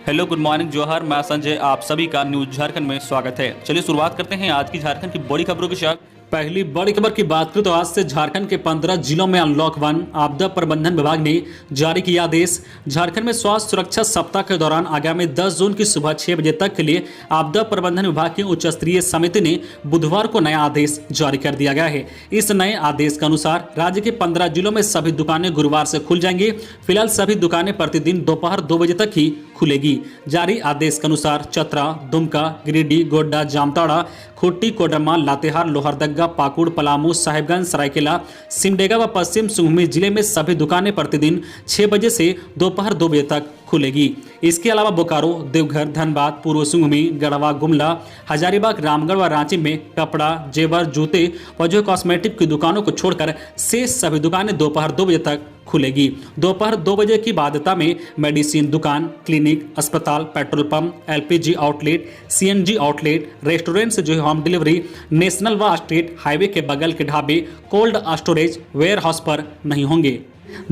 Hello, good morning, जोहर। मैं संजय, आप सभी का न्यूज झारखंड में स्वागत है। चलिए शुरुआत करते हैं आज की झारखंड की बड़ी खबरों के साथ। पहली बड़ी खबर की बात करें तो आज से झारखंड के 15 जिलों में अनलॉक 1 आपदा प्रबंधन विभाग ने जारी किया आदेश। झारखंड में स्वास्थ्य सुरक्षा सप्ताह के दौरान आगामी 10 जून की सुबह 6 बजे तक के लिए आपदा प्रबंधन विभाग की उच्च स्तरीय समिति ने बुधवार को नया आदेश जारी कर दिया गया है। इस नए आदेश के अनुसार राज्य के 15 जिलों में सभी दुकानें गुरुवार से खुल जाएंगी। फिलहाल सभी दुकानें प्रतिदिन दोपहर 2 बजे तक ही खुलेगी। जारी आदेश के अनुसार चतरा, दुमका, गिरिडीह, गोड्डा, जामताड़ा, खूंटी, कोडरमा, लातेहार, लोहरदगा, पाकुड़, पलामू, साहिबगंज, सरायकेला, सिमडेगा व पश्चिम सिंहभूम जिले में सभी दुकानें प्रतिदिन 6 बजे से दोपहर 2 बजे तक खुलेगी। इसके अलावा बोकारो, देवघर, धनबाद, पूर्व सिंहभूम, गढ़वा, गुमला, हजारीबाग, रामगढ़ व रांची में कपड़ा, जेवर, जूते व जो कॉस्मेटिक की दुकानों को छोड़कर शेष सभी दुकानें दोपहर 2 बजे तक खुलेगी। दोपहर 2 बजे की बाध्यता में मेडिसिन दुकान, क्लिनिक, अस्पताल, petrol pump, LPG outlet, CNG outlet, restaurant से जो है होम डिलीवरी, नेशनल व स्टेट हाईवे के बगल के ढाबे, कोल्ड स्टोरेज, वेयर हाउस पर नहीं होंगे।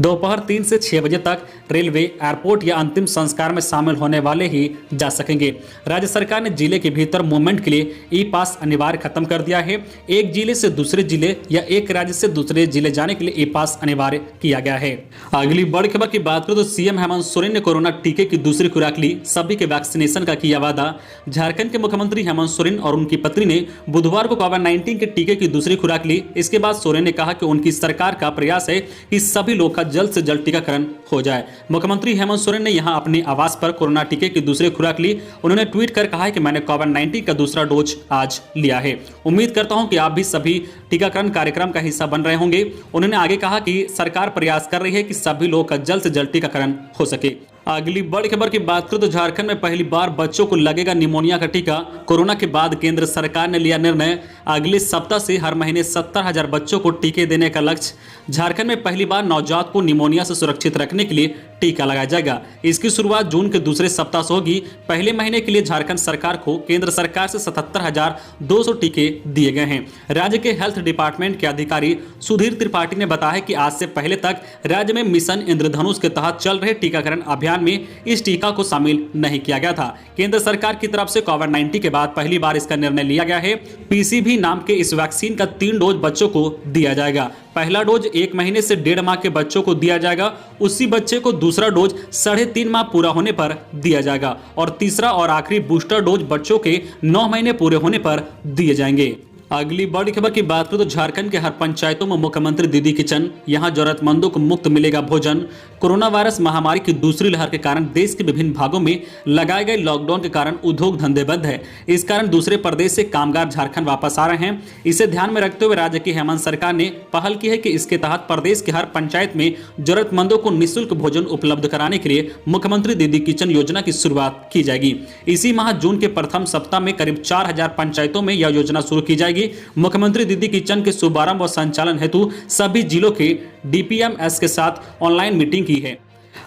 दोपहर 3 से 6 बजे तक रेलवे, एयरपोर्ट या अंतिम संस्कार में शामिल होने वाले ही जा सकेंगे। राज्य सरकार ने जिले के भीतर मूवमेंट के लिए ई पास अनिवार्य खत्म कर दिया है। एक जिले से दूसरे जिले या एक राज्य से दूसरे जिले जाने के लिए ई पास अनिवार्य किया गया है। अगली बड़ी खबर की बात करें तो सीएम हेमंत सोरेन ने कोरोना टीके की दूसरी खुराक ली, सभी के वैक्सीनेशन का किया वादा। झारखंड के मुख्यमंत्री हेमंत सोरेन और उनकी पत्नी ने बुधवार को कोविड-19 के टीके की दूसरी खुराक ली। इसके बाद सोरेन ने कहा कि उनकी सरकार का प्रयास है कि सभी लोग का जल्द से जल्द टीकाकरण हो जाए। मुख्यमंत्री हेमंत सोरेन ने यहां अपने आवास पर कोरोना टीके की दूसरी खुराक ली। उन्होंने ट्वीट कर कहा है कि मैंने कोविड-19 का दूसरा डोज आज लिया है। उम्मीद करता हूं कि आप भी सभी टीकाकरण कार्यक्रम का हिस्सा बन रहे होंगे। उन्होंने आगे कहा कि सरकार प्रयास कर रही है कि सभी लोगों का जल्द से जल्द टीकाकरण हो सके। अगली बड़ी खबर की बात करें तो झारखंड में पहली बार बच्चों को लगेगा निमोनिया का टीका। कोरोना के बाद केंद्र सरकार ने लिया निर्णय, अगले सप्ताह से हर महीने 70,000 बच्चों को टीके देने का लक्ष्य। झारखंड में पहली बार नवजात को निमोनिया से सुरक्षित रखने के लिए टीका लगाया जाएगा। इसकी शुरुआत जून के दूसरे सप्ताह से होगी। पहले महीने के लिए झारखंड सरकार को केंद्र सरकार से 77,200 टीके दिए गए हैं। राज्य के हेल्थ डिपार्टमेंट के अधिकारी सुधीर त्रिपाठी ने बताया कि आज से पहले तक राज्य में मिशन इंद्रधनुष के तहत चल रहे टीकाकरण अभियान में इस टीका को शामिल नहीं किया गया था। केंद्र सरकार की तरफ से कोविड-19 के बाद पहली बार इसका निर्णय लिया गया है। पीसीवी नाम के इस वैक्सीन का 3 डोज बच्चों को दिया जाएगा। पहला डोज 1 महीने से 1.5 माह के बच्चों को दिया जाएगा। उसी बच्चे को दूसरा डोज 3.5 माह पूरा होने पर दिया जाएगा और तीसरा और आखिरी बूस्टर डोज बच्चों के 9 महीने पूरे होने पर दिए जाएंगे। अगली बड़ी खबर की बात करें तो झारखंड के हर पंचायतों में मुख्यमंत्री दीदी किचन, यहां जरूरतमंदों को मुफ्त मिलेगा भोजन। कोरोना वायरस महामारी की दूसरी लहर के कारण देश के विभिन्न भागों में लगाए गए लॉकडाउन के कारण उद्योग धंधे बंद है। इस कारण दूसरे प्रदेश से कामगार झारखंड वापस आ रहे हैं। इसे ध्यान में रखते हुए राज्य की हेमंत सरकार ने पहल की है कि इसके तहत प्रदेश के हर पंचायत में जरूरतमंदों को निःशुल्क भोजन उपलब्ध कराने के लिए मुख्यमंत्री दीदी किचन योजना की शुरुआत की जाएगी। इसी माह जून के प्रथम सप्ताह में करीब 4,000 पंचायतों में यह योजना शुरू की जाएगी। मुख्यमंत्री दीदी किचन के शुभारंभ और संचालन हेतु सभी जिलों के डीपीएमएस के साथ ऑनलाइन मीटिंग की है।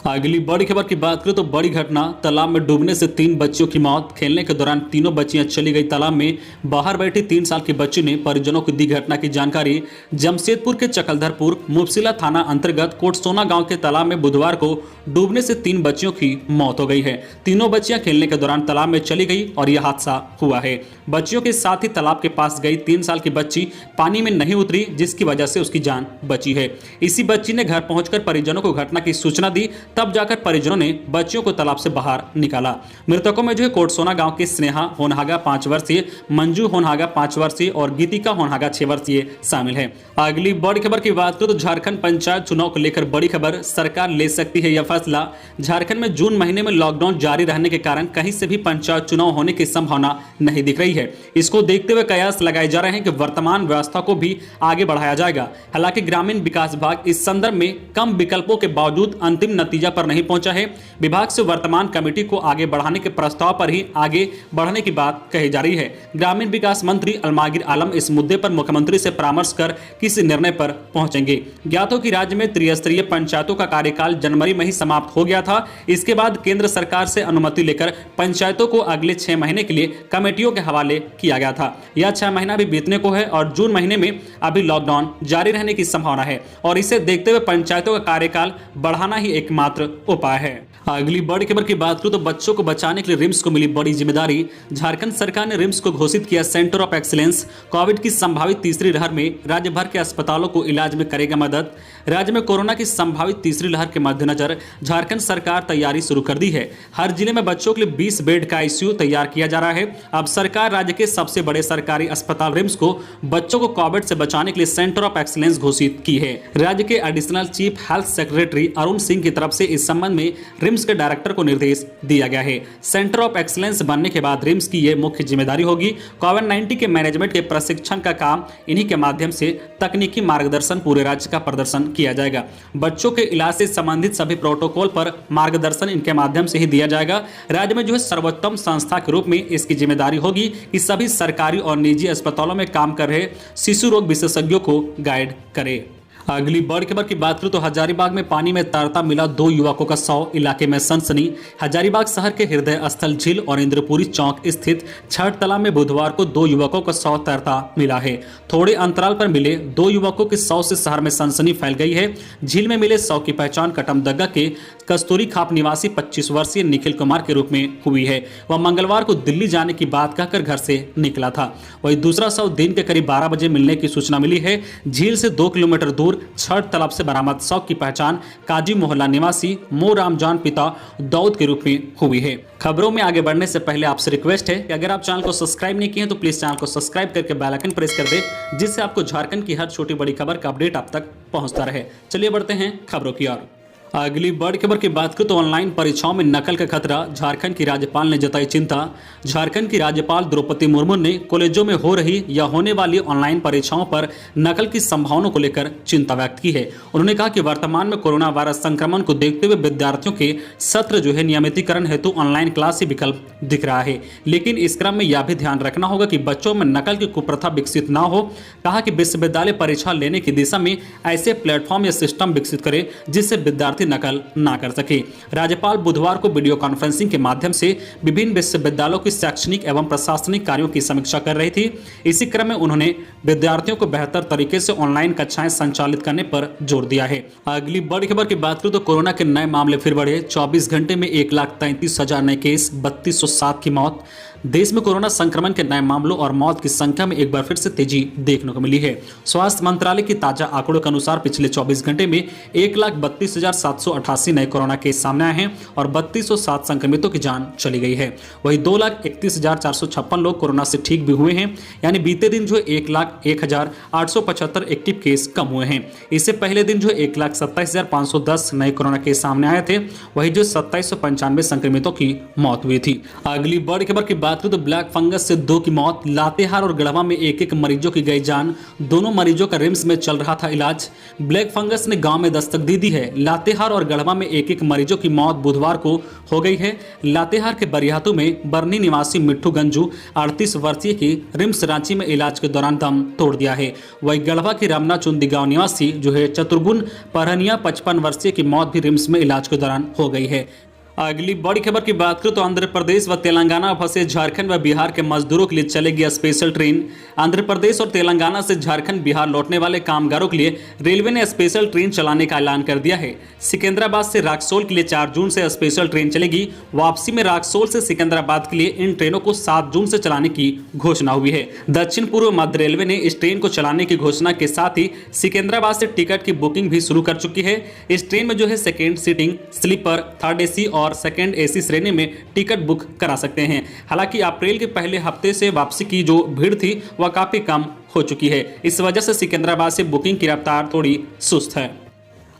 अगली बड़ी खबर की बात करें तो बड़ी घटना, तालाब में डूबने से 3 बच्चियों की मौत। खेलने के दौरान तीनों बच्चियां चली गई तालाब में। बाहर बैठी 3 साल की बच्ची ने परिजनों को दी घटना की जानकारी। जमशेदपुर के चकलधरपुर मुफसिला थाना अंतर्गत कोटसोना गांव के तालाब में बुधवार को डूबने से 3 बच्चियों की मौत हो गई है। तीनों बच्चियां खेलने के दौरान तालाब में चली गई और यह हादसा हुआ है। बच्चियों के साथ ही तालाब के पास गई 3 साल की बच्ची पानी में नहीं उतरी, जिसकी वजह से उसकी जान बची है। इसी बच्ची ने घर पहुंचकर परिजनों को घटना की सूचना दी, तब जाकर परिजनों ने बच्चियों को तालाब से बाहर निकाला। मृतकों में जो है कोटसोना गांव की स्नेहा होनहागा 5 वर्षीय, मंजू होनहागा 5 वर्षीय और गीतिका होनहागा 6 वर्षीय शामिल है। अगली बड़ी खबर की बात करें तो झारखंड पंचायत चुनाव को लेकर बड़ी खबर, सरकार ले सकती है यह फैसला। झारखंड में जून महीने में लॉकडाउन जारी रहने के कारण कहीं से भी पंचायत चुनाव होने की संभावना नहीं दिख रही है। इसको देखते हुए कयास लगाए जा रहे हैं कि वर्तमान व्यवस्था को भी आगे बढ़ाया जाएगा। हालांकि ग्रामीण विकास विभाग इस संदर्भ में कम विकल्पों के बावजूद अंतिम नतीजा पर नहीं पहुंचा है। विभाग से वर्तमान कमेटी को आगे बढ़ाने के प्रस्ताव पर ही आगे बढ़ने की बात कही जा रही है। ग्रामीण विकास मंत्री अलमागिर आलम इस मुद्दे पर मुख्यमंत्री से परामर्श कर किसी निर्णय पर पहुंचेंगे। ज्ञात हो कि राज्य में त्रिस्तरीय पंचायतों का कार्यकाल जनवरी में ही समाप्त हो गया था। इसके बाद केंद्र सरकार से अनुमति लेकर पंचायतों को अगले 6 महीने के लिए कमेटियों के हवाले किया गया था। यह 6 महीना भी बीतने को है और जून महीने में अभी लॉकडाउन जारी रहने की संभावना है और इसे देखते हुए पंचायतों का कार्यकाल बढ़ाना ही एक एकमात्र उपाय है। अगली बड़ी खबर की बात करूं तो बच्चों को बचाने के लिए रिम्स को मिली बड़ी जिम्मेदारी। झारखंड सरकार ने रिम्स को घोषित किया सेंटर ऑफ एक्सीलेंस। कोविड की संभावित तीसरी लहर में राज्य भर के अस्पतालों को इलाज में करेगा मदद। राज्य में कोरोना की संभावित तीसरी लहर के मद्देनजर झारखंड सरकार तैयारी शुरू कर दी है। हर जिले में बच्चों के लिए 20 बेड का आईसीयू तैयार किया जा रहा है। अब सरकार राज्य के सबसे बड़े सरकारी अस्पताल रिम्स को बच्चों को कोविड से बचाने के लिए सेंटर ऑफ एक्सीलेंस घोषित की है। राज्य के additional chief health secretary Arun Singh की तरफ से इस संबंध में रिम्स के डायरेक्टर को निर्देश दिया गया है। सेंटर ऑफ एक्सीलेंस बनने के बाद रिम्स की यह मुख्य जिम्मेदारी होगी। कोविड-19 के मैनेजमेंट के प्रशिक्षण का काम इन्हीं के माध्यम से तकनीकी मार्गदर्शन पूरे राज्य का प्रदर्शन किया जाएगा। बच्चों के इलाज से संबंधित सभी प्रोटोकॉल पर मार्गदर्शन इनके माध्यम से ही दिया जाएगा। राज्य में जो है सर्वोत्तम संस्था के रूप में इसकी जिम्मेदारी होगी कि सभी सरकारी और निजी अस्पतालों में काम कर रहे शिशु रोग विशेषज्ञों को गाइड करे। अगली बड़ी खबर की बात करूं तो हजारीबाग में पानी में तैरता मिला 2 युवकों का शव, इलाके में सनसनी। हजारीबाग शहर के हृदय स्थल झील और इंद्रपुरी चौक स्थित छठ तालाब में बुधवार को 2 युवकों का शव तैरता मिला है। थोड़े अंतराल पर मिले 2 युवकों के शव से शहर में सनसनी फैल गई है। झील में मिले शव की पहचान कटमदग्गा के कस्तूरी खाप निवासी 25 वर्षीय निखिल कुमार के रूप में हुई है। वह मंगलवार को दिल्ली जाने की बात कहकर घर से निकला था। वही दूसरा शव दिन के करीब 12 बजे मिलने की सूचना मिली है। झील से 2 किलोमीटर दूर छठ तालाब से बरामद शव की पहचान काजी मोहल्ला निवासी मो रामजान पिता दाऊद के रूप में हुई है। खबरों में आगे बढ़ने से पहले आपसे रिक्वेस्ट है कि अगर आप चैनल को सब्सक्राइब नहीं किए हैं तो प्लीज चैनल को सब्सक्राइब करके बेल आइकन प्रेस कर दे, जिससे आपको झारखंड की हर छोटी बड़ी खबर का अपडेट आप तक पहुंचता रहे। चलिए बढ़ते हैं खबरों की ओर। अगली बड़ी खबर की बात करें तो ऑनलाइन परीक्षाओं में नकल का खतरा, झारखंड की राज्यपाल ने जताई चिंता। झारखंड की राज्यपाल द्रौपदी मुर्मू ने कॉलेजों में हो रही या होने वाली ऑनलाइन परीक्षाओं पर नकल की संभावनाओं को लेकर चिंता व्यक्त की है। उन्होंने कहा कि वर्तमान में कोरोना वायरस संक्रमण को देखते हुए विद्यार्थियों के सत्र जो है नियमितीकरण हेतु ऑनलाइन क्लास ही विकल्प दिख रहा है, लेकिन इस क्रम में यह भी ध्यान रखना होगा कि बच्चों में नकल की कुप्रथा विकसित ना हो। कहा कि विश्वविद्यालय परीक्षा लेने की दिशा में ऐसे प्लेटफॉर्म या सिस्टम विकसित करे जिससे विद्यार्थी नकल ना कर सके। राज्यपाल बुधवार को वीडियो कॉन्फ्रेंसिंग के माध्यम से विभिन्न विश्वविद्यालयों की शैक्षणिक एवं प्रशासनिक कार्यों की समीक्षा कर रही थी। इसी क्रम में उन्होंने विद्यार्थियों को बेहतर तरीके से ऑनलाइन कक्षाएं संचालित करने पर जोर दिया है। अगली बड़ी खबर की बात करूं तो कोरोना के नए मामले फिर बढ़े। 24 घंटे में 1,33,000 नए केस, 3207 की मौत। देश में कोरोना संक्रमण के नए मामलों और मौत की संख्या में एक बार फिर से तेजी देखने को मिली है। स्वास्थ्य मंत्रालय की ताजा आंकड़ों के अनुसार पिछले 24 घंटे में 1,32,788 नए कोरोना केस सामने आए हैं और 3,207 संक्रमितों की जान चली गई है। वहीं 2,31,456 लोग कोरोना से ठीक भी हुए हैं, यानी बीते दिन जो 1,01,875 एक्टिव केस कम हुए हैं। इससे पहले दिन जो 1,27,510 नए कोरोना केस सामने आए थे, वही जो 2,795 संक्रमितों की मौत हुई थी। अगली बड़ी खबर की बात करें तो ब्लैक फंगस से 2 की मौत, लातेहार और गढ़वा में एक मरीजों की गई जान। दोनों मरीजों का रिम्स में चल रहा था इलाज। ब्लैक फंगस ने गांव में दस्तक दे दी है। लातेहार और गढ़वा में एक मरीजों की मौत बुधवार को हो गई है। लातेहार के बरियातू में बरनी निवासी मिट्ठू गंजू 38 वर्षीय की रिम्स रांची में इलाज के दौरान दम तोड़ दिया है। वही गढ़वा की रमना चुंदी गांव निवासी जो है चतुर्गुण परहनिया 55 वर्षीय की मौत भी रिम्स में इलाज के दौरान हो गई है। अगली बड़ी खबर की बात करें तो आंध्र प्रदेश व तेलंगाना फंसे झारखंड व बिहार के मजदूरों के लिए चलेगी स्पेशल ट्रेन। आंध्र प्रदेश और तेलंगाना से झारखंड बिहार लौटने वाले कामगारों के लिए रेलवे ने स्पेशल ट्रेन चलाने का ऐलान कर दिया है। सिकंदराबाद से राक्सोल के लिए 4 जून से स्पेशल ट्रेन चलेगी। वापसी में राक्सोल से सिकंदराबाद के लिए इन ट्रेनों को 7 जून से चलाने की घोषणा हुई है। दक्षिण पूर्व मध्य रेलवे ने इस ट्रेन को चलाने की घोषणा के साथ ही सिकंदराबाद से टिकट की बुकिंग भी शुरू कर चुकी है। इस ट्रेन में जो है second sitting, sleeper, third AC और सेकेंड एसी श्रेणी में टिकट बुक करा सकते हैं। हालांकि अप्रैल के पहले हफ्ते से वापसी की जो भीड़ थी वह काफी कम हो चुकी है। इस वजह से सिकंदराबाद से बुकिंग की रफ्तार थोड़ी सुस्त है।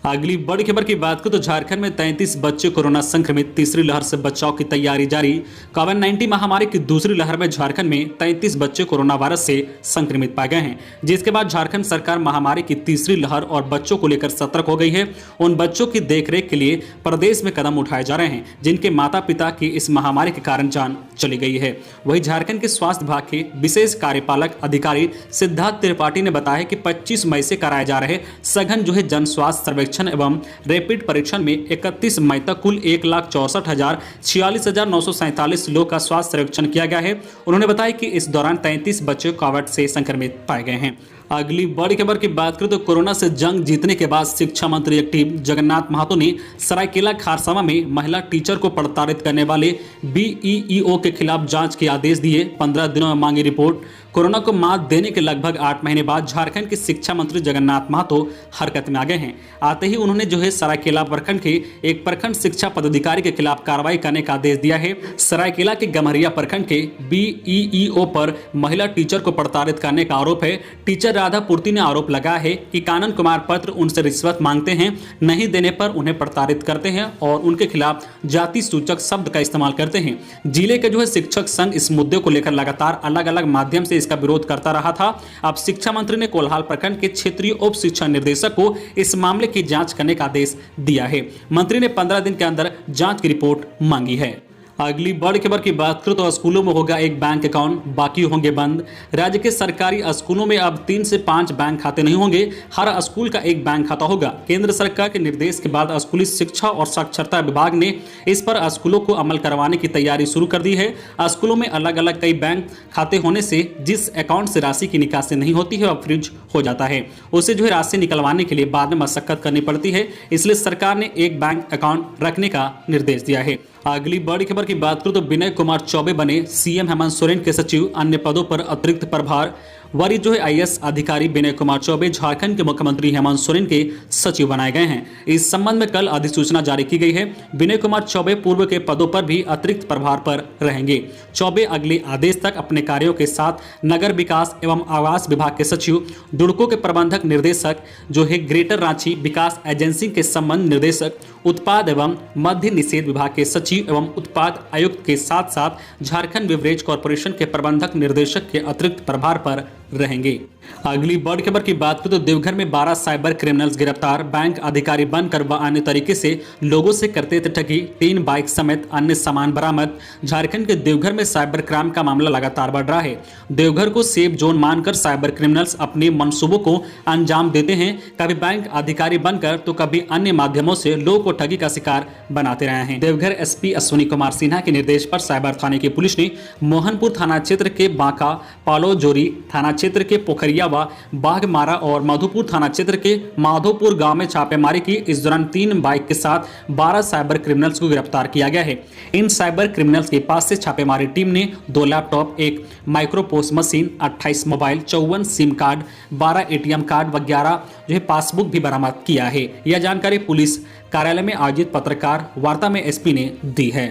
अगली बड़ी खबर की बात करें तो झारखंड में 33 बच्चे कोरोना संक्रमित, तीसरी लहर से बचाव की तैयारी जारी। कोविड-19 महामारी की दूसरी लहर में झारखंड में 33 बच्चे कोरोना वायरस से संक्रमित पाए गए हैं, जिसके बाद झारखंड सरकार महामारी की तीसरी लहर और बच्चों को लेकर सतर्क हो गई है। उन बच्चों की देखरेख के लिए प्रदेश में कदम उठाए जा रहे हैं जिनके माता पिता की इस महामारी के कारण जान चली गई है। वही झारखंड के स्वास्थ्य विभाग के विशेष कार्यपालक अधिकारी सिद्धार्थ त्रिपाठी ने बताया कि 25 मई से कराए जा रहे सघन जो है जन स्वास्थ्य सर्वेक्षण एवं रैपिड परीक्षण में 31 मई तक कुल 1,64,46,947 लोग का स्वास्थ्य सर्वेक्षण किया गया है। उन्होंने बताया कि इस दौरान 33 बच्चे कोविड से संक्रमित पाए गए हैं। अगली बड़ी खबर की बात करें तो कोरोना से जंग जीतने के बाद शिक्षा मंत्री एक्टिव जगन्नाथ महतो ने सरायकेला खारसावा में महिला टीचर को प्रताड़ित करने वाले बीईओ के खिलाफ जांच के आदेश दिए। 15 दिनों में मांगी रिपोर्ट। कोरोना को मात देने के लगभग 8 महीने बाद झारखंड के शिक्षा मंत्री जगन्नाथ महतो हरकत में आ गए हैं। आते ही उन्होंने सरायकेला प्रखंड के एक प्रखंड शिक्षा पदाधिकारी के खिलाफ कार्रवाई करने का आदेश दिया है। सरायकेला के गम्हरिया प्रखंड के बीईओ पर महिला टीचर को प्रताड़ित करने का आरोप है। टीचर राधा पूर्ति ने आरोप लगाया है कि कानन कुमार पत्र उनसे रिश्वत मांगते हैं, नहीं देने पर उन्हें प्रताड़ित करते हैं और उनके खिलाफ जाति सूचक शब्द का इस्तेमाल करते हैं। जिले के शिक्षक संघ इस मुद्दे को लेकर लगातार अलग अलग माध्यम से इसका विरोध करता रहा था। अब शिक्षा मंत्री ने कोल्हार प्रखंड के क्षेत्रीय उप शिक्षा निर्देशक को इस मामले की जांच करने का आदेश दिया है। मंत्री ने 15 दिन के अंदर जांच की रिपोर्ट मांगी है। अगली बड़ी खबर की बात करें तो स्कूलों में होगा एक बैंक अकाउंट, बाकी होंगे बंद। राज्य के सरकारी स्कूलों में अब 3 से 5 बैंक खाते नहीं होंगे, हर स्कूल का एक बैंक खाता होगा। केंद्र सरकार के निर्देश के बाद स्कूली शिक्षा और साक्षरता विभाग ने इस पर स्कूलों को अमल करवाने की तैयारी शुरू कर दी है। स्कूलों में अलग अलग कई बैंक खाते होने से जिस अकाउंट से राशि की निकासी नहीं होती है वह फ्रीज हो जाता है। उसे राशि निकलवाने के लिए बाद में मशक्कत करनी पड़ती है, इसलिए सरकार ने एक बैंक अकाउंट रखने का निर्देश दिया है। अगली बड़ी खबर की बात करूं तो विनय कुमार चौबे बने सीएम हेमंत सोरेन के सचिव, अन्य पदों पर अतिरिक्त प्रभार। वरिष्ठ आईएएस अधिकारी विनय कुमार चौबे झारखंड के मुख्यमंत्री हेमंत सोरेन के सचिव बनाए गए हैं। इस संबंध में कल अधिसूचना जारी की गई है। विनय कुमार चौबे पूर्व के पदों पर भी अतिरिक्त प्रभार पर रहेंगे। चौबे अगले आदेश तक अपने कार्यों के साथ नगर विकास एवं आवास विभाग के सचिव, दुड़को के प्रबंधक निर्देशक ग्रेटर रांची विकास एजेंसी के संबंध निर्देशक, उत्पाद एवं मद्य निषेध विभाग के सचिव एवं उत्पाद आयुक्त के साथ साथ झारखंड बिवरेज कॉर्पोरेशन के प्रबंधक निर्देशक के अतिरिक्त प्रभार पर रहेंगे। अगली बड़ी खबर की बात करें तो देवघर में 12 साइबर क्रिमिनल्स गिरफ्तार। बैंक अधिकारी बनकर व अन्य तरीके से लोगों से करते थे ठगी, 3 बाइक समेत अन्य सामान बरामद। झारखंड के देवघर में साइबर क्राइम का मामला लगातार बढ़ रहा है। देवघर को सेफ जोन मानकर साइबर क्रिमिनल्स अपने मंसूबों को अंजाम देते हैं। कभी बैंक अधिकारी बनकर तो कभी अन्य माध्यमों से लोगों को ठगी का शिकार बनाते रहे हैं। देवघर एसपी अश्विनी कुमार सिन्हा के निर्देश पर साइबर थाने की पुलिस ने मोहनपुर थाना क्षेत्र के बांका, पालोजोरी थाना क्षेत्र के पोखरिया व बाघमारा और मधुपुर थाना क्षेत्र के माधोपुर गांव में छापेमारी की। इस दौरान 3 बाइक के साथ 12 साइबर क्रिमिनल्स को गिरफ्तार किया गया है। इन साइबर क्रिमिनल्स के पास से छापेमारी टीम ने 2 laptop, 1 micropost machine, 28 mobile, 54 SIM card, 12 ATM card व 11 पासबुक भी बरामद किया है। यह जानकारी पुलिस कार्यालय में आयोजित पत्रकार वार्ता में एसपी ने दी है।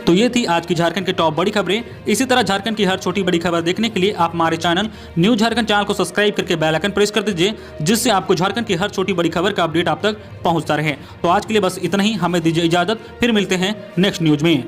तो ये थी आज की झारखंड की टॉप बड़ी खबरें। इसी तरह झारखंड की हर छोटी बड़ी खबर देखने के लिए आप हमारे चैनल न्यूज़ झारखंड चैनल को सब्सक्राइब करके बेल आइकन प्रेस कर दीजिए, जिससे आपको झारखंड की हर छोटी बड़ी खबर का अपडेट आप तक पहुंचता रहे। तो आज के लिए बस इतना ही, हमें दीजिए इजाजत, फिर मिलते हैं नेक्स्ट न्यूज में।